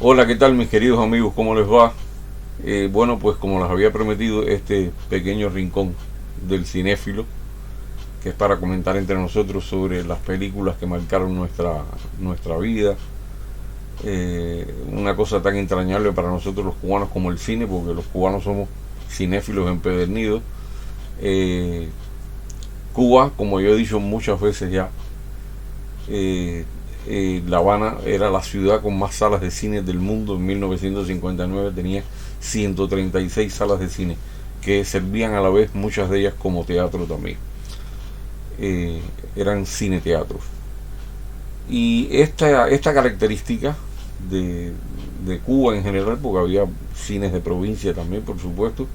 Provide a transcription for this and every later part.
Hola, ¿qué tal mis queridos amigos? ¿Cómo les va? Bueno, pues como les había prometido, este pequeño rincón del cinéfilo, que es para comentar entre nosotros sobre las películas que marcaron nuestra vida. Una cosa tan entrañable para nosotros los cubanos como el cine, porque los cubanos somos cinéfilos empedernidos. Eh, Cuba, como yo he dicho muchas veces ya, La Habana era la ciudad con más salas de cine del mundo. En 1959 tenía 136 salas de cine que servían a la vez, muchas de ellas como teatro también. Eran cine-teatros. Y esta característica de, de Cuba en general, porque había cines de provincia también, por supuesto,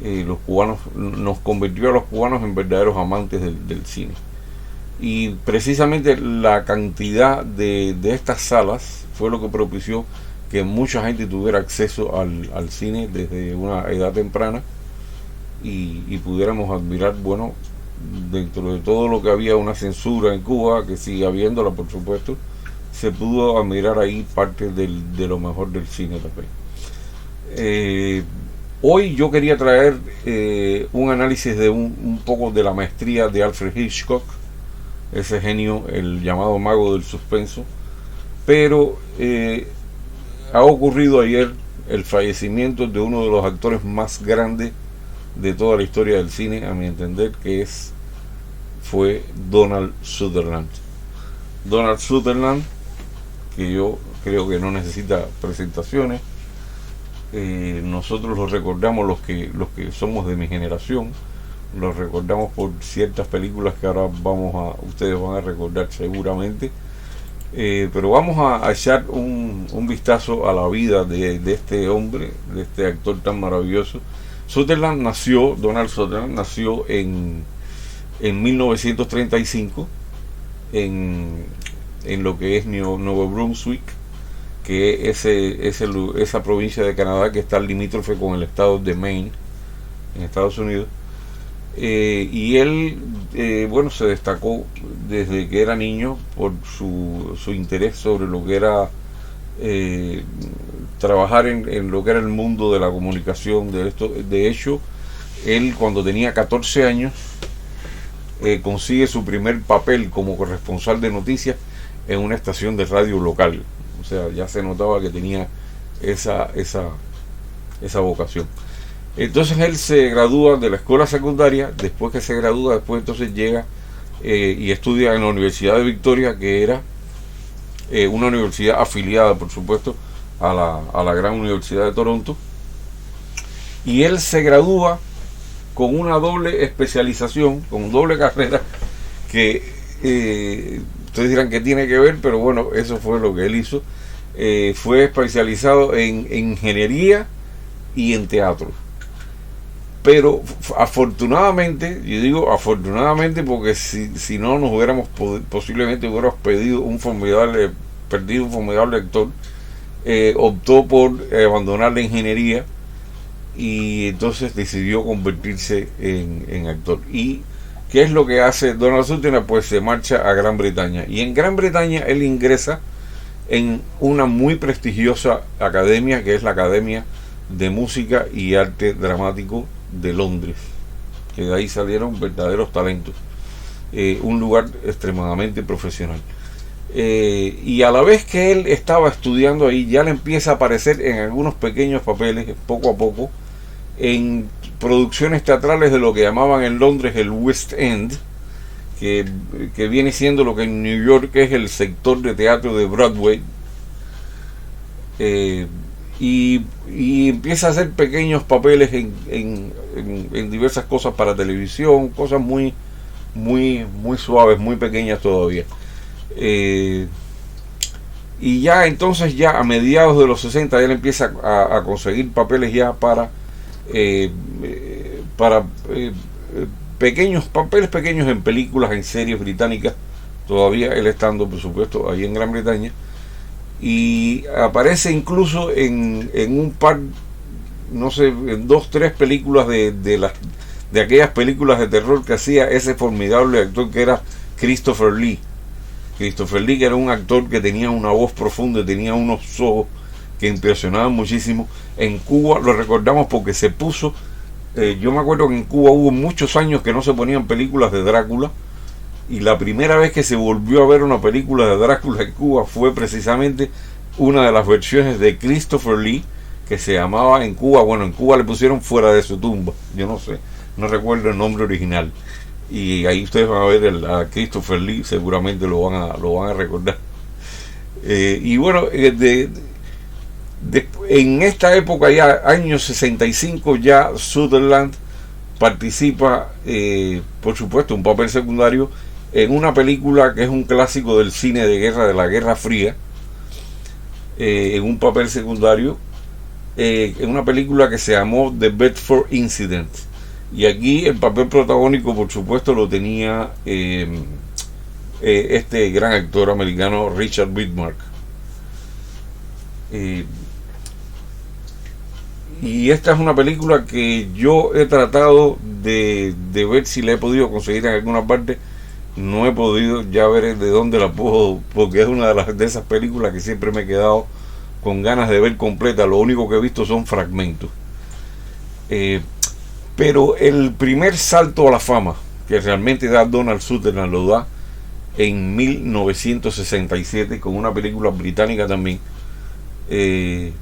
los cubanos nos convirtió a los cubanos en verdaderos amantes del cine. Y precisamente la cantidad de estas salas fue lo que propició que mucha gente tuviera acceso al cine desde una edad temprana y pudiéramos admirar, bueno, dentro de todo lo que había una censura en Cuba, que sigue habiéndola por supuesto, se pudo admirar ahí parte de lo mejor del cine también. Eh, Hoy yo quería traer un análisis de un poco de la maestría de Alfred Hitchcock, ese genio, el llamado mago del suspenso, pero ha ocurrido ayer el fallecimiento de uno de los actores más grandes de toda la historia del cine, a mi entender, fue Donald Sutherland. Donald Sutherland, que yo creo que no necesita presentaciones. Nosotros lo recordamos, los que somos de mi generación, lo recordamos por ciertas películas que ahora ustedes van a recordar seguramente. Pero vamos a echar un vistazo a la vida de este hombre, de este actor tan maravilloso. Donald Sutherland nació en 1935 en lo que es Nuevo Brunswick, que es esa provincia de Canadá que está limítrofe con el estado de Maine, en Estados Unidos. Y él, bueno, se destacó desde que era niño por su interés sobre lo que era trabajar en lo que era el mundo de la comunicación. De hecho, él cuando tenía 14 años consigue su primer papel como corresponsal de noticias en una estación de radio local. O sea, ya se notaba que tenía esa vocación. Entonces él se gradúa de la escuela secundaria. Después que se gradúa, después entonces llega y estudia en la Universidad de Victoria, que era una universidad afiliada, por supuesto, a la gran Universidad de Toronto. Y él se gradúa con una doble especialización, con doble carrera, que ustedes dirán que tiene que ver, pero bueno, eso fue lo que él hizo. Fue especializado en ingeniería y en teatro. Pero afortunadamente, yo digo afortunadamente porque si no nos posiblemente hubiéramos perdido un formidable actor. Optó por abandonar la ingeniería y entonces decidió convertirse en actor. ¿Y qué es lo que hace Donald Sutherland? Pues se marcha a Gran Bretaña, y en Gran Bretaña él ingresa en una muy prestigiosa academia, que es la Academia de Música y Arte Dramático de Londres, que de ahí salieron verdaderos talentos. Un lugar extremadamente profesional. Y a la vez que él estaba estudiando ahí, ya le empieza a aparecer en algunos pequeños papeles, poco a poco, en producciones teatrales de lo que llamaban en Londres el West End, que viene siendo lo que en New York es el sector de teatro de Broadway. Y empieza a hacer pequeños papeles en diversas cosas para televisión, cosas muy suaves, muy pequeñas todavía. Y ya entonces, ya a mediados de los 60, él empieza a conseguir papeles ya para papeles pequeños en películas, en series británicas, todavía él estando por supuesto ahí en Gran Bretaña. Y aparece incluso en un par, no sé, en 2, 3 películas de aquellas películas de terror que hacía ese formidable actor que era Christopher Lee. Christopher Lee, que era un actor que tenía una voz profunda, tenía unos ojos que impresionaban muchísimo. En Cuba lo recordamos porque se puso, yo me acuerdo que en Cuba hubo muchos años que no se ponían películas de Drácula, y la primera vez que se volvió a ver una película de Drácula en Cuba fue precisamente una de las versiones de Christopher Lee, que se llamaba en Cuba, bueno, en Cuba le pusieron Fuera de su tumba, yo no sé, no recuerdo el nombre original, y ahí ustedes van a ver a Christopher Lee, seguramente lo van a recordar. Y bueno, en esta época, ya años 65, ya Sutherland participa, por supuesto, un papel secundario en una película que es un clásico del cine de guerra, de la Guerra Fría, en un papel secundario, en una película que se llamó The Bedford Incident, y aquí el papel protagónico, por supuesto, lo tenía este gran actor americano Richard Widmark. Y esta es una película que yo he tratado de ver si la he podido conseguir en alguna parte. No he podido ya ver de dónde la puedo, porque es una de esas películas que siempre me he quedado con ganas de ver completa. Lo único que he visto son fragmentos. Pero el primer salto a la fama que realmente da Donald Sutherland lo da en 1967 con una película británica también, que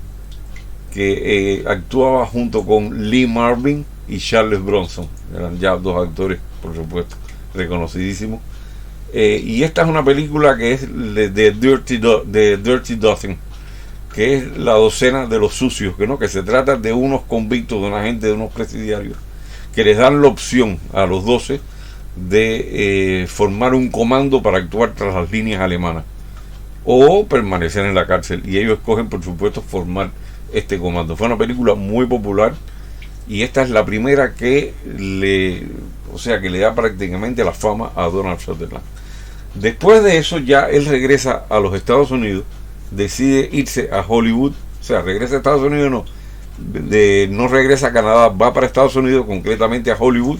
actuaba junto con Lee Marvin y Charles Bronson. Eran ya dos actores, por supuesto, reconocidísimos. Y esta es una película que es de Dirty Dozen, que es la docena de los sucios, que se trata de unos convictos, de una gente, de unos presidiarios, que les dan la opción a los 12 de formar un comando para actuar tras las líneas alemanas o permanecer en la cárcel, y ellos escogen, por supuesto, formar este comando. Fue una película muy popular, y esta es la primera que le da prácticamente la fama a Donald Sutherland. Después de eso ya él regresa a los Estados Unidos, decide irse a Hollywood, o sea, regresa a Estados Unidos, no regresa a Canadá, va para Estados Unidos, concretamente a Hollywood,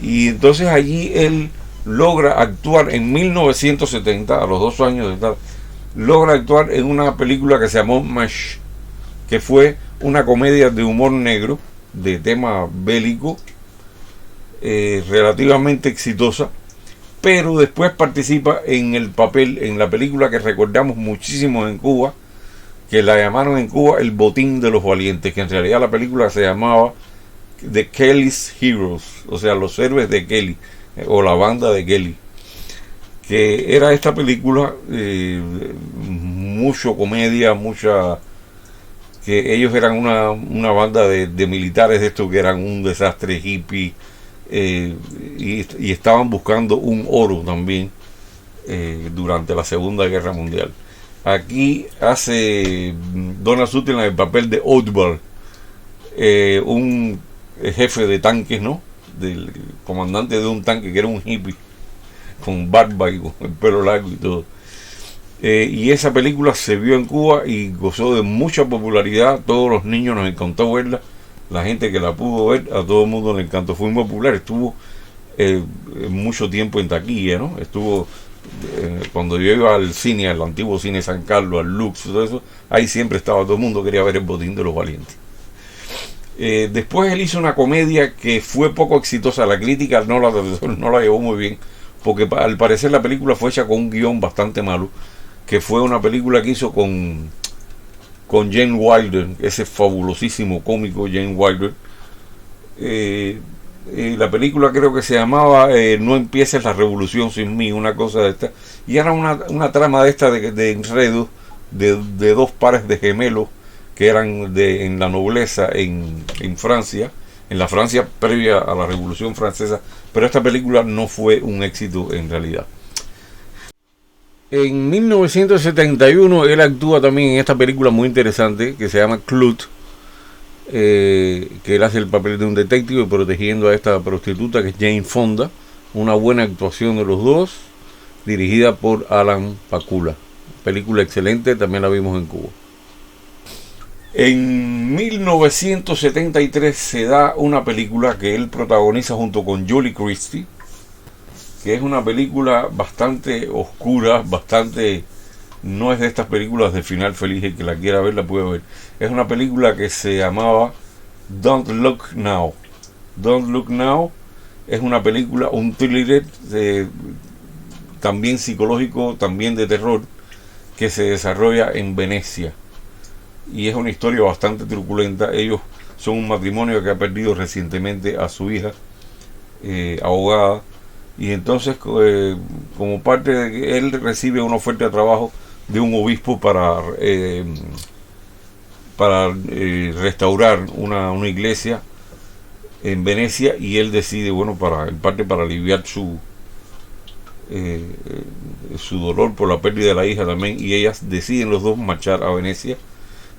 y entonces allí él logra actuar en 1970, a los 2 años de edad, logra actuar en una película que se llamó MASH, que fue una comedia de humor negro, de tema bélico, relativamente exitosa, pero después participa en la película que recordamos muchísimo en Cuba, que la llamaron en Cuba El Botín de los Valientes, que en realidad la película se llamaba The Kelly's Heroes, o sea, los héroes de Kelly, o la banda de Kelly, que era esta película, mucho comedia, que ellos eran una banda de militares de estos que eran un desastre hippie, y estaban buscando un oro también durante la Segunda Guerra Mundial. Aquí hace Donald Sutherland el papel de Oddball, un jefe de tanques, del comandante de un tanque que era un hippie con barba y con el pelo largo y todo. Y esa película se vio en Cuba y gozó de mucha popularidad. Todos los niños nos encantó verla. La gente que la pudo ver, a todo el mundo le encantó. Fue muy popular. Estuvo mucho tiempo en taquilla, Estuvo cuando yo iba al cine, al antiguo cine San Carlos, al Lux, todo eso, ahí siempre estaba, todo el mundo quería ver El Botín de los Valientes. Después él hizo una comedia que fue poco exitosa. La crítica no la llevó muy bien, porque al parecer la película fue hecha con un guión bastante malo, que fue una película que hizo con Gene Wilder, ese fabulosísimo cómico Gene Wilder. La película creo que se llamaba No empieces la revolución sin mí, una cosa de esta, y era una trama de esta de enredo de dos pares de gemelos que eran en la nobleza en Francia, en la Francia previa a la Revolución Francesa, pero esta película no fue un éxito en realidad. En 1971 él actúa también en esta película muy interesante que se llama Clute, que él hace el papel de un detective protegiendo a esta prostituta que es Jane Fonda. Una buena actuación de los dos, dirigida por Alan Pakula. Película excelente, también la vimos en Cuba. En 1973 se da una película que él protagoniza junto con Julie Christie, que es una película bastante oscura, bastante no es de estas películas de final feliz, el que la quiera ver la puede ver. Es una película que se llamaba Don't Look Now. Don't Look Now es una película, un thriller también psicológico, también de terror, que se desarrolla en Venecia. Y es una historia bastante truculenta. Ellos son un matrimonio que ha perdido recientemente a su hija, ahogada. Y entonces, como parte de que él recibe una oferta de trabajo de un obispo para restaurar una iglesia en Venecia, y él decide, bueno, en parte para aliviar su dolor por la pérdida de la hija también, y ellas deciden los dos marchar a Venecia,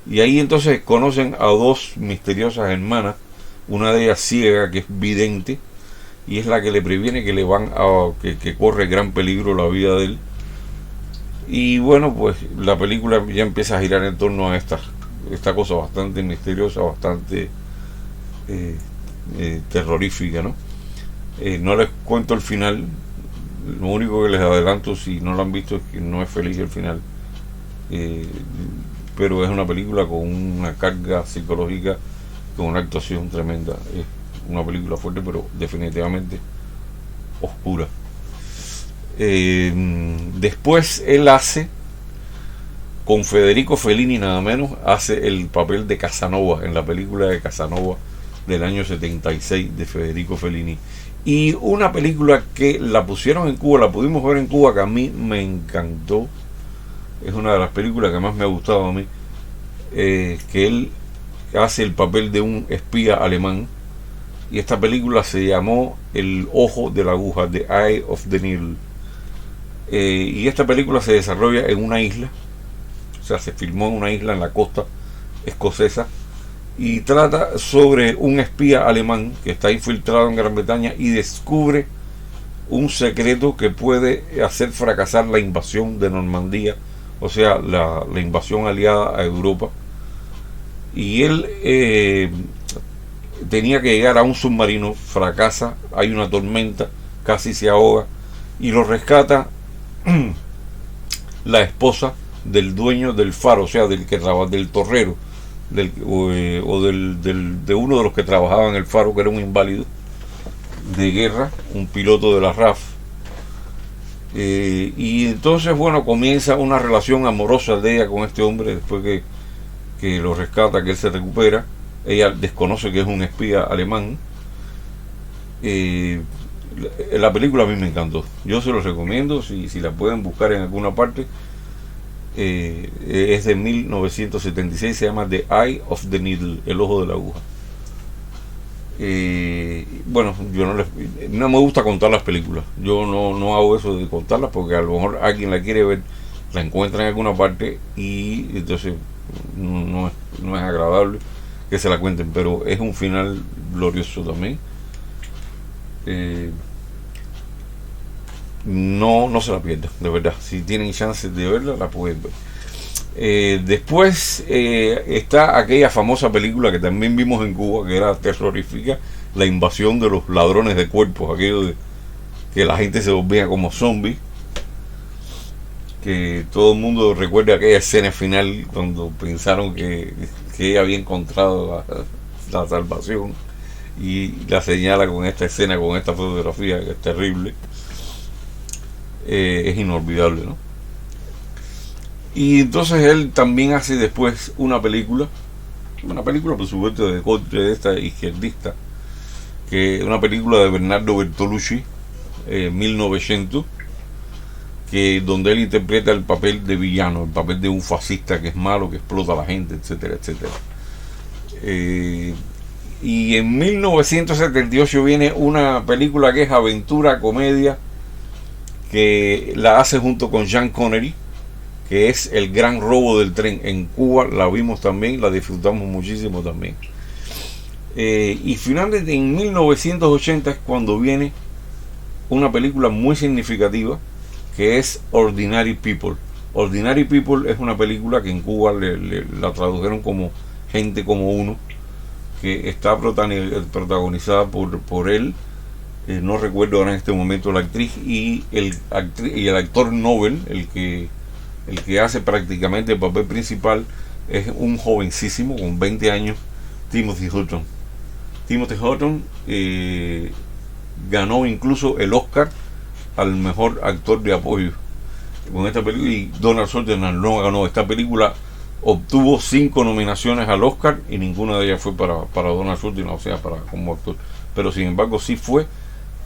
y ahí entonces conocen a dos misteriosas hermanas, una de ellas ciega, que es vidente, y es la que le previene que que corre gran peligro la vida de él. Y bueno, pues la película ya empieza a girar en torno a esta cosa bastante misteriosa, bastante terrorífica, ¿no? No les cuento el final. Lo único que les adelanto, si no lo han visto, es que no es feliz el final. Pero es una película con una carga psicológica, con una actuación tremenda. Es una película fuerte, pero definitivamente oscura. Después él hace, con Federico Fellini nada menos, hace el papel de Casanova en la película de Casanova del año 76 de Federico Fellini. Y una película que la pusieron en Cuba, la pudimos ver en Cuba, que a mí me encantó, es una de las películas que más me ha gustado a mí, que él hace el papel de un espía alemán, y esta película se llamó El ojo de la aguja, The Eye of the Needle. Y esta película se desarrolla en una isla, o sea, se filmó en una isla en la costa escocesa, y trata sobre un espía alemán que está infiltrado en Gran Bretaña y descubre un secreto que puede hacer fracasar la invasión de Normandía, o sea, la invasión aliada a Europa. Y él tenía que llegar a un submarino, fracasa, hay una tormenta, casi se ahoga, y lo rescata la esposa del dueño del faro, o sea, del torrero, de uno de los que trabajaba en el faro, que era un inválido de guerra, un piloto de la RAF. Y entonces, bueno, comienza una relación amorosa de ella con este hombre después que lo rescata, que él se recupera. Ella desconoce que es un espía alemán. La película a mí me encantó, yo se los recomiendo, si la pueden buscar en alguna parte. Es de 1976, se llama The Eye of the Needle, el ojo de la aguja. Bueno, yo no me gusta contar las películas, yo no hago eso de contarlas, porque a lo mejor alguien la quiere ver, la encuentra en alguna parte, y entonces no es agradable que se la cuenten, pero es un final glorioso también. No se la pierdan, de verdad. Si tienen chances de verla, la pueden ver. Después está aquella famosa película que también vimos en Cuba, que era terrorífica, La invasión de los ladrones de cuerpos, aquello de que la gente se volvía como zombies, que todo el mundo recuerda aquella escena final cuando pensaron que ella había encontrado la salvación, y la señala con esta escena, con esta fotografía que es terrible. Es inolvidable, ¿no? Y entonces él también hace después una película por supuesto de corte de esta izquierdista, que es una película de Bernardo Bertolucci, 1900, donde él interpreta el papel de villano, el papel de un fascista que es malo, que explota a la gente, etcétera, etcétera. Y en 1978 viene una película que es aventura, comedia, que la hace junto con Sean Connery, que es El gran robo del tren. En Cuba la vimos también, la disfrutamos muchísimo también. Y finalmente en 1980 es cuando viene una película muy significativa, que es Ordinary People. Ordinary People es una película que en Cuba la tradujeron como Gente como uno, que está protagonizada por él. No recuerdo ahora en este momento la actriz, y el actor Nobel, el que El que hace prácticamente el papel principal es un jovencísimo con 20 años, Timothy Hutton. Timothy Hutton ganó incluso el Oscar al mejor actor de apoyo con esta película, y Donald Sutherland no ganó. Esta película obtuvo 5 nominaciones al Oscar y ninguna de ellas fue para Donald Sutherland, o sea, para como actor. Pero sin embargo sí fue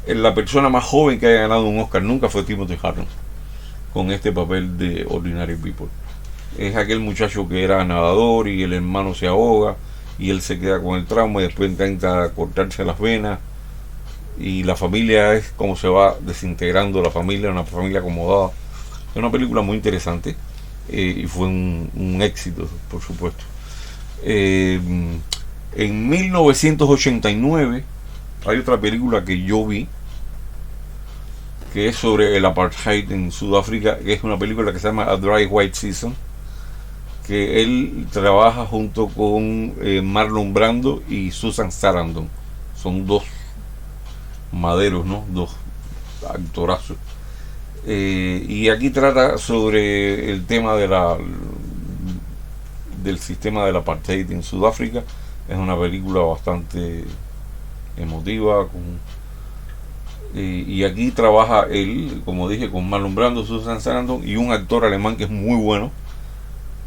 la persona más joven que haya ganado un Oscar. Nunca fue Timothy Hutton con este papel de Ordinary People. Es aquel muchacho que era nadador y el hermano se ahoga y él se queda con el trauma y después intenta cortarse las venas, y la familia es como se va desintegrando la familia, una familia acomodada. Es una película muy interesante, y fue un éxito, por supuesto. En 1989 hay otra película que yo vi que es sobre el apartheid en Sudáfrica, que es una película que se llama A Dry White Season, que él trabaja junto con Marlon Brando y Susan Sarandon. Son dos maderos, ¿no? Dos actorazos. Y aquí trata sobre el tema del sistema del apartheid en Sudáfrica. Es una película bastante emotiva, y aquí trabaja él, como dije, con Marlon Brando, Susan Sarandon y un actor alemán que es muy bueno,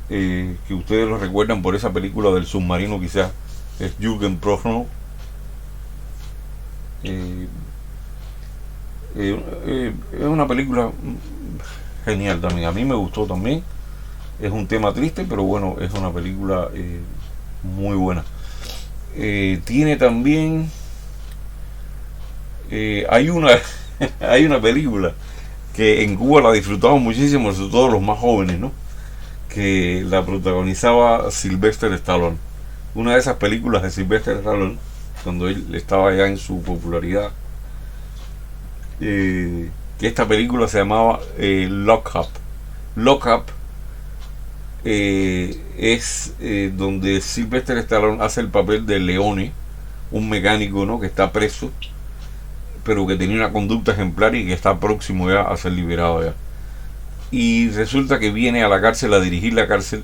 que ustedes lo recuerdan por esa película del submarino, quizás, es Jürgen Prochnow. Es una película genial también, a mí me gustó también. Es un tema triste, pero bueno, es una película muy buena. Tiene también hay una hay una película que en Cuba la disfrutamos muchísimo, sobre todo los más jóvenes, ¿no? Que la protagonizaba Sylvester Stallone. Una de esas películas de Sylvester Stallone, cuando él estaba ya en su popularidad, que esta película se llamaba Lock Up. Lock Up es donde Sylvester Stallone hace el papel de Leone, un mecánico, ¿no?, que está preso, pero que tenía una conducta ejemplar y que está próximo ya a ser liberado ya. Y resulta que viene a la cárcel a dirigir la cárcel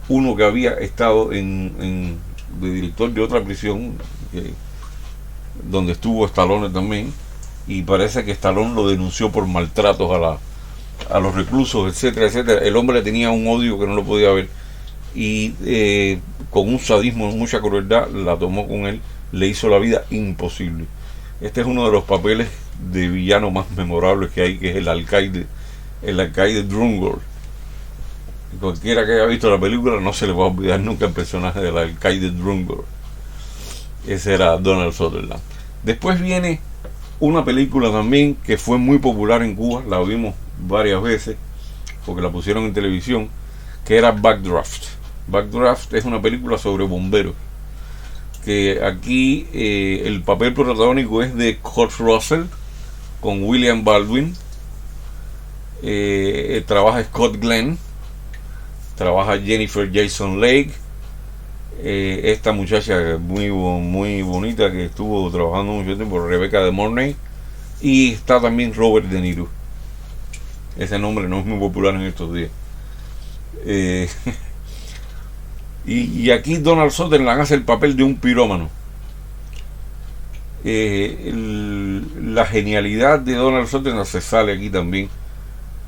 uno que había estado de director de otra prisión, donde estuvo Stallone también, y parece que Stallone lo denunció por maltratos a los reclusos, etcétera, etcétera. El hombre tenía un odio que no lo podía ver, y con un sadismo, mucha crueldad, la tomó con él, le hizo la vida imposible. Este es uno de los papeles de villano más memorables que hay, que es el alcaide Drumgold. Cualquiera que haya visto la película no se le va a olvidar nunca el personaje del alcaide Drumgold. Ese era Donald Sutherland. Después viene una película también que fue muy popular en Cuba, la vimos varias veces porque la pusieron en televisión, que era Backdraft. Backdraft es una película sobre bomberos, que aquí el papel protagónico es de Kurt Russell con William Baldwin. Trabaja Scott Glenn, trabaja Jennifer Jason Leigh, esta muchacha muy bonita que estuvo trabajando mucho tiempo, Rebecca de Mornay, y está también Robert De Niro. Ese nombre no es muy popular en estos días. Y aquí Donald Sutherland hace el papel de un pirómano. La genialidad de Donald Sutherland se sale aquí también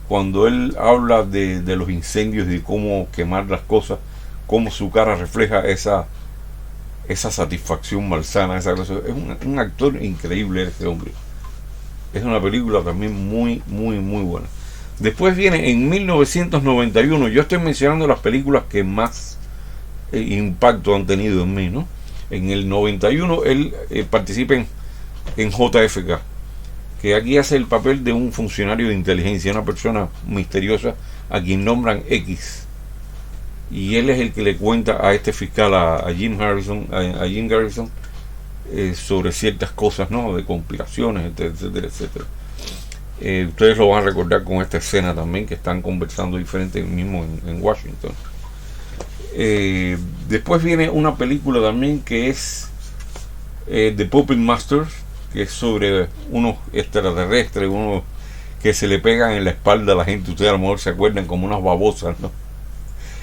cuando él habla de los incendios y de cómo quemar las cosas, cómo su cara refleja esa satisfacción malsana, esa cosa. Es un actor increíble este hombre. Es una película también muy buena. Después viene en 1991, yo estoy mencionando las películas que más impacto han tenido en mí, ¿no? En el 91 él participa en JFK, que aquí hace el papel de un funcionario de inteligencia, una persona misteriosa a quien nombran X, y él es el que le cuenta a este fiscal, a Jim Garrison, sobre ciertas cosas, ¿no?, de conspiraciones, etcétera, etcétera. Ustedes lo van a recordar con esta escena también, que están conversando diferente mismo en Washington. Después viene una película también que es The Puppet Masters, que es sobre unos extraterrestres, unos que se le pegan en la espalda a la gente. Ustedes a lo mejor se acuerdan como unas babosas, ¿no?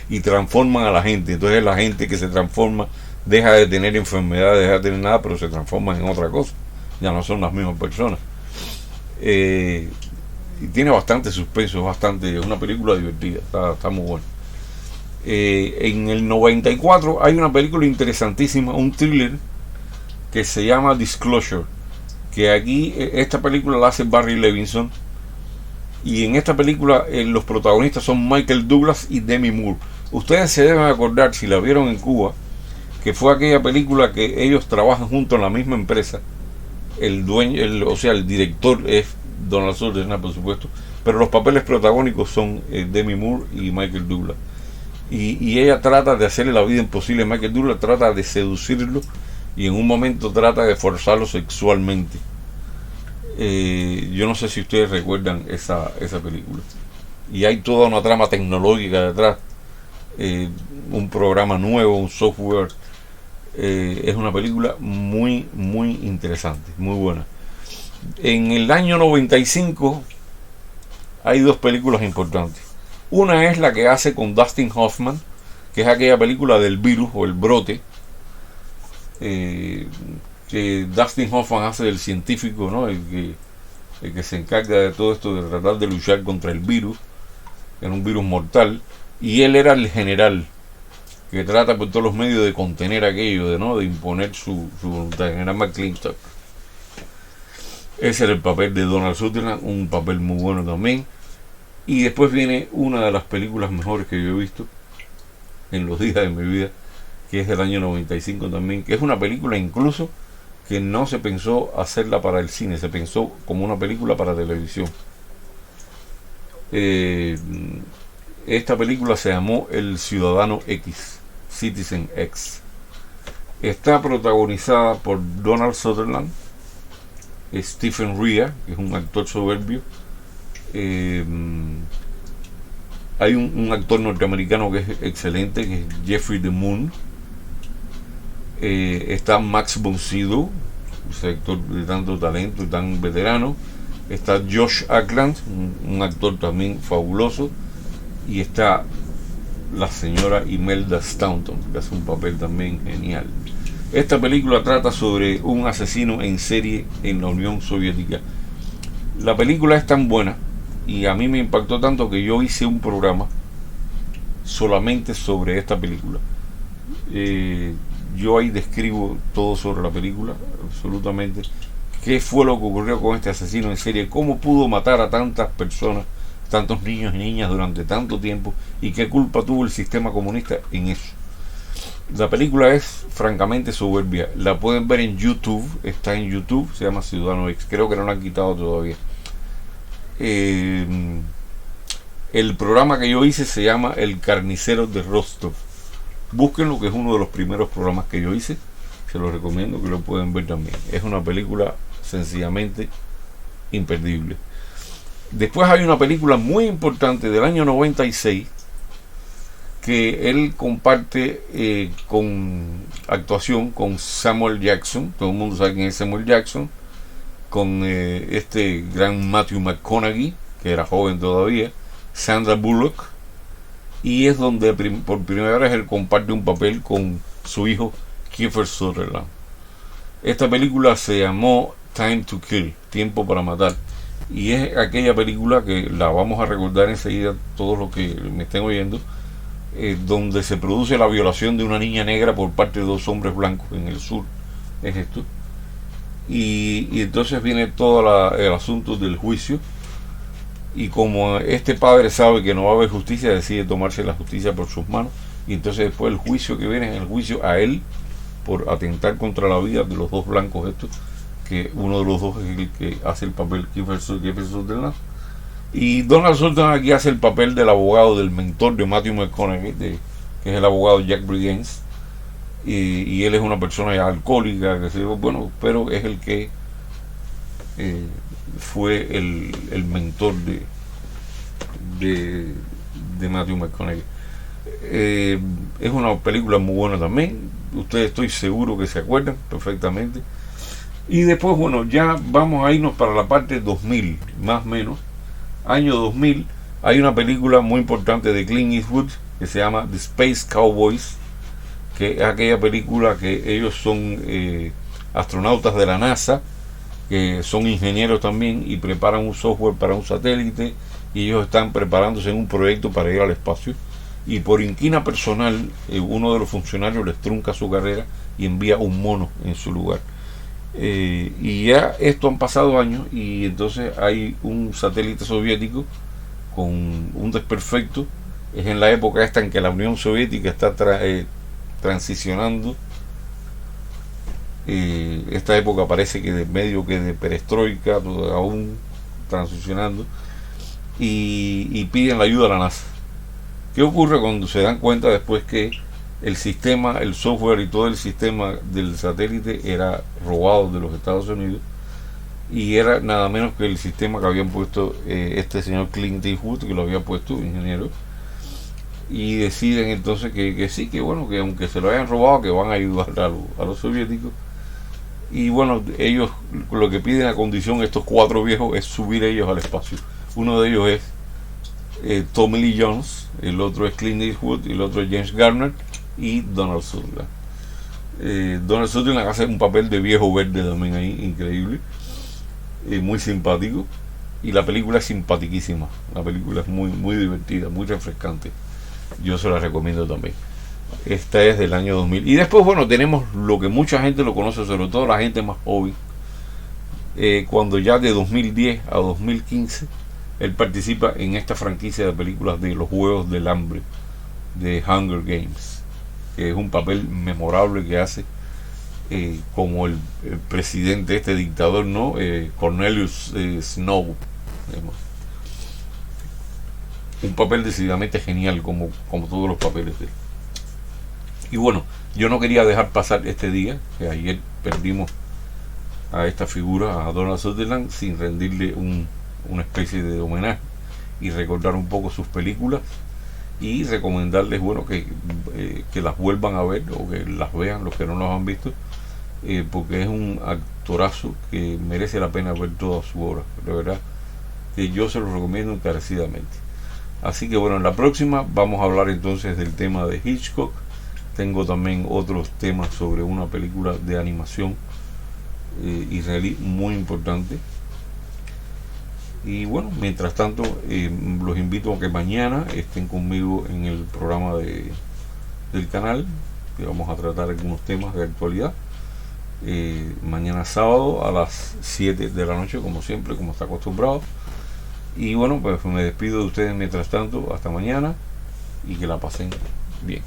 Y transforman a la gente. Entonces la gente que se transforma deja de tener enfermedades, deja de tener nada, pero se transforman en otra cosa. Ya no son las mismas personas. Y tiene bastante suspenso, es una película divertida, está muy buena. En el 94 hay una película interesantísima, un thriller que se llama Disclosure, que aquí esta película la hace Barry Levinson, y en esta película los protagonistas son Michael Douglas y Demi Moore. Ustedes se deben acordar, si la vieron en Cuba, que fue aquella película que ellos trabajan juntos en la misma empresa. El dueño, el director es Donald Sutherland, por supuesto, pero los papeles protagónicos son Demi Moore y Michael Douglas. Y ella trata de hacerle la vida imposible a Michael Douglas, trata de seducirlo y en un momento trata de forzarlo sexualmente. Yo no sé si ustedes recuerdan esa película. Y hay toda una trama tecnológica detrás, un programa nuevo, un software. Es una película muy interesante, muy buena. En el año 95 hay dos películas importantes. Una es la que hace con Dustin Hoffman, que es aquella película del virus o el brote, que Dustin Hoffman hace del científico, ¿no? el que se encarga de todo esto, de tratar de luchar contra el virus, era un virus mortal, y él era el general que trata por todos los medios de contener aquello, de imponer su voluntad. El general McClintock. Ese era el papel de Donald Sutherland, un papel muy bueno también. Y después viene una de las películas mejores que yo he visto en los días de mi vida, que es del año 95 también, que es una película incluso que no se pensó hacerla para el cine, se pensó como una película para televisión. Esta película se llamó El Ciudadano X, Citizen X. Está protagonizada por Donald Sutherland, Stephen Rea, que es un actor soberbio. Hay un actor norteamericano que es excelente, que es Jeffrey DeMunn. Está Max von Sydow, ese actor de tanto talento y tan veterano. Está Josh Ackland, un actor también fabuloso. Y está la señora Imelda Staunton, que hace un papel también genial. Esta película trata sobre un asesino en serie en la Unión Soviética. La película es tan buena y a mí me impactó tanto que yo hice un programa solamente sobre esta película. Yo ahí describo todo sobre la película, absolutamente. Qué fue lo que ocurrió con este asesino en serie, cómo pudo matar a tantas personas, tantos niños y niñas durante tanto tiempo, y qué culpa tuvo el sistema comunista en eso. La película es francamente soberbia. La pueden ver en YouTube, está en YouTube, se llama Ciudadano X, creo que no la han quitado todavía. El programa que yo hice se llama El Carnicero de Rostov. Búsquenlo, que es uno de los primeros programas que yo hice, se los recomiendo, que lo pueden ver también. Es una película sencillamente imperdible. Después hay una película muy importante del año 96 que él comparte con actuación con Samuel Jackson. Todo el mundo sabe quién es Samuel Jackson, con este gran Matthew McConaughey, que era joven todavía, Sandra Bullock, y es donde por primera vez él comparte un papel con su hijo Kiefer Sutherland. Esta película se llamó Time to Kill, Tiempo para Matar, y es aquella película que la vamos a recordar enseguida todos los que me estén oyendo, donde se produce la violación de una niña negra por parte de dos hombres blancos en el sur, es esto. Y entonces viene todo el asunto del juicio, y como este padre sabe que no va a haber justicia, decide tomarse la justicia por sus manos, y entonces después el juicio que viene es el juicio a él por atentar contra la vida de los dos blancos estos, que uno de los dos es el que hace el papel Kiefer Sutherland, y Donald Sutherland aquí hace el papel del abogado, del mentor de Matthew McConaughey, que es el abogado Jack Brigance, y él es una persona ya alcohólica, que se, bueno, pero es el que fue el mentor de Matthew McConaughey. Es una película muy buena también, ustedes estoy seguro que se acuerdan perfectamente. Y después, bueno, ya vamos a irnos para la parte 2000, más o menos, año 2000, hay una película muy importante de Clint Eastwood que se llama The Space Cowboys, que es aquella película que ellos son astronautas de la NASA, que son ingenieros también y preparan un software para un satélite, y ellos están preparándose en un proyecto para ir al espacio, y por inquina personal uno de los funcionarios les trunca su carrera y envía un mono en su lugar. Y ya esto han pasado años, y entonces hay un satélite soviético con un desperfecto. Es en la época esta en que la Unión Soviética está transicionando. Esta época parece que de medio que de perestroika, aún transicionando, y piden la ayuda a la NASA. ¿Qué ocurre cuando se dan cuenta después que el sistema, el software y todo el sistema del satélite era robado de los Estados Unidos, y era nada menos que el sistema que habían puesto este señor Clint Eastwood, que lo había puesto, ingeniero, y deciden entonces que sí, que bueno, que aunque se lo hayan robado, que van a ayudar a los soviéticos. Y bueno, ellos lo que piden a condición, estos cuatro viejos, es subir ellos al espacio. Uno de ellos es Tommy Lee Jones, el otro es Clint Eastwood, y el otro es James Garner y Donald Sutherland. Donald Sutherland hace un papel de viejo verde también ahí, increíble, muy simpático, y la película es simpaticísima. La película es muy, muy divertida, muy refrescante. Yo se la recomiendo también. Esta es del año 2000. Y después, bueno, tenemos lo que mucha gente lo conoce, sobre todo la gente más joven. Cuando ya de 2010 a 2015 él participa en esta franquicia de películas de los Juegos del Hambre, de Hunger Games, que es un papel memorable que hace como el presidente, este dictador, ¿no? Cornelius Snow. Un papel decididamente genial, como todos los papeles de él. Y bueno, yo no quería dejar pasar este día, que ayer perdimos a esta figura, a Donald Sutherland, sin rendirle una especie de homenaje y recordar un poco sus películas, y recomendarles, bueno, que las vuelvan a ver, o que las vean los que no las han visto, porque es un actorazo que merece la pena ver toda su obra. De verdad que yo se lo recomiendo encarecidamente. Así que bueno, en la próxima vamos a hablar entonces del tema de Hitchcock. Tengo también otros temas sobre una película de animación israelí muy importante. Y bueno, mientras tanto, los invito a que mañana estén conmigo en el programa del canal, que vamos a tratar algunos temas de actualidad. Mañana sábado a las 7 de la noche, como siempre, como está acostumbrado. Y bueno, pues me despido de ustedes mientras tanto, hasta mañana, y que la pasen bien.